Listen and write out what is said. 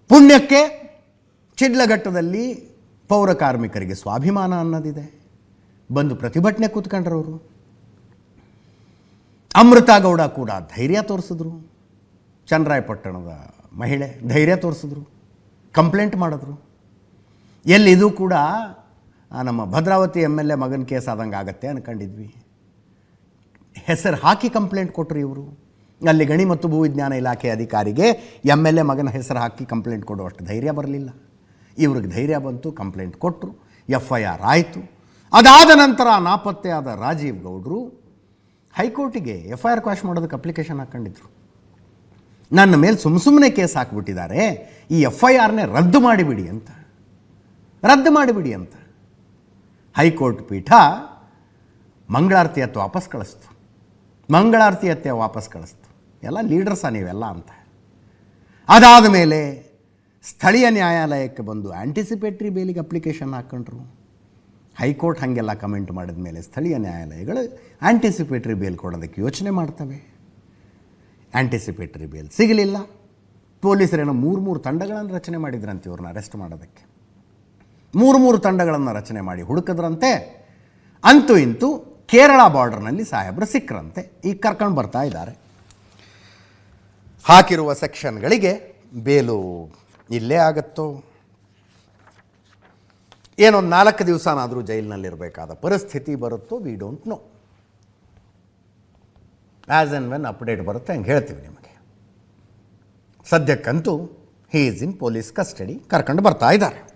ಪುಣ್ಯಕ್ಕೆ ಶಿಡ್ಲಘಟ್ಟದಲ್ಲಿ ಪೌರ ಕಾರ್ಮಿಕರಿಗೆ ಸ್ವಾಭಿಮಾನ ಅನ್ನೋದಿದೆ. ಬಂದು ಪ್ರತಿಭಟನೆ ಕೂತ್ಕೊಂಡ್ರವರು. ಅಮೃತಾ ಗೌಡ ಕೂಡ ಧೈರ್ಯ ತೋರಿಸಿದ್ರು. ಚನ್ನರಾಯಪಟ್ಟಣದ ಮಹಿಳೆ ಧೈರ್ಯ ತೋರಿಸಿದ್ರು, ಕಂಪ್ಲೇಂಟ್ ಮಾಡಿದ್ರು. ಎಲ್ಲಿದು ಕೂಡ ನಮ್ಮ ಭದ್ರಾವತಿ MLA ಮಗನ ಕೇಸ್ ಆದಂಗೆ ಆಗತ್ತೆ ಅಂದ್ಕೊಂಡಿದ್ವಿ. ಹೆಸರು ಹಾಕಿ ಕಂಪ್ಲೇಂಟ್ ಕೊಟ್ಟರು ಇವರು. ಅಲ್ಲಿ ಗಣಿ ಮತ್ತು ಭೂವಿಜ್ಞಾನ ಇಲಾಖೆ ಅಧಿಕಾರಿಗೆ MLA ಮಗನ ಹೆಸರು ಹಾಕಿ ಕಂಪ್ಲೇಂಟ್ ಕೊಡುವಷ್ಟು ಧೈರ್ಯ ಬರಲಿಲ್ಲ. ಇವ್ರಿಗೆ ಧೈರ್ಯ ಬಂತು, ಕಂಪ್ಲೇಂಟ್ ಕೊಟ್ಟರು, FIR ಆಯಿತು. ಅದಾದ ನಂತರ ನಾಪತ್ತೆಯಾದ ರಾಜೀವ್ ಗೌಡರು ಹೈಕೋರ್ಟಿಗೆ FIR ಕ್ವಾಶ್ ಮಾಡೋದಕ್ಕೆ ಅಪ್ಲಿಕೇಶನ್ ಹಾಕ್ಕೊಂಡಿದ್ರು. ನನ್ನ ಮೇಲೆ ಸುಮ್ಮನೆ ಕೇಸ್ ಹಾಕಿಬಿಟ್ಟಿದ್ದಾರೆ, ಈ FIRನೇ ರದ್ದು ಮಾಡಿಬಿಡಿ ಅಂತ ಹೈಕೋರ್ಟ್ ಪೀಠ ಮಂಗಳಾರತಿ ಹತ್ತು ವಾಪಸ್ ಕಳಿಸ್ತು. ಎಲ್ಲ ಲೀಡರ್ಸ ನೀವೆಲ್ಲ ಅಂತ. ಅದಾದ ಮೇಲೆ ಸ್ಥಳೀಯ ನ್ಯಾಯಾಲಯಕ್ಕೆ ಬಂದು ಆ್ಯಂಟಿಸಿಪೇಟ್ರಿ ಬೇಲಿಗೆ ಅಪ್ಲಿಕೇಶನ್ ಹಾಕ್ಕೊಂಡ್ರು. ಹೈಕೋರ್ಟ್ ಹಾಗೆಲ್ಲ ಕಮೆಂಟ್ ಮಾಡಿದ ಮೇಲೆ ಸ್ಥಳೀಯ ನ್ಯಾಯಾಲಯಗಳು ಆ್ಯಂಟಿಸಿಪೇಟ್ರಿ ಬೇಲ್ ಕೊಡೋದಕ್ಕೆ ಯೋಚನೆ ಮಾಡ್ತವೆ. ಆ್ಯಂಟಿಸಿಪೇಟ್ರಿ ಬೇಲ್ ಸಿಗಲಿಲ್ಲ. ಪೊಲೀಸರೇನೋ 3 ತಂಡಗಳನ್ನು ರಚನೆ ಮಾಡಿದ್ರಂತೆ ಇವ್ರನ್ನ ಅರೆಸ್ಟ್ ಮಾಡೋದಕ್ಕೆ. 3 ತಂಡಗಳನ್ನು ರಚನೆ ಮಾಡಿ ಹುಡುಕಿದ್ರಂತೆ. ಅಂತೂ ಇಂತೂ ಕೇರಳ ಬಾರ್ಡರ್ನಲ್ಲಿ ಸಾಹೇಬರು ಸಿಕ್ಕರಂತೆ. ಈಗ ಕರ್ಕೊಂಡು ಬರ್ತಾ ಇದ್ದಾರೆ. ಹಾಕಿರುವ ಸೆಕ್ಷನ್ಗಳಿಗೆ ಬೇಲು ಇಲ್ಲೇ ಆಗತ್ತೋ ಏನೋ 4 ದಿವಸನಾದರೂ ಜೈಲಿನಲ್ಲಿರಬೇಕಾದ ಪರಿಸ್ಥಿತಿ ಬರುತ್ತೋ, we don't know. As and when update ಬರುತ್ತೆ ಹಂಗೆ ಹೇಳ್ತೀವಿ ನಿಮಗೆ. ಸದ್ಯಕ್ಕಂತೂ he is in police custody, ಕರ್ಕೊಂಡು ಬರ್ತಾ ಇದ್ದಾರೆ.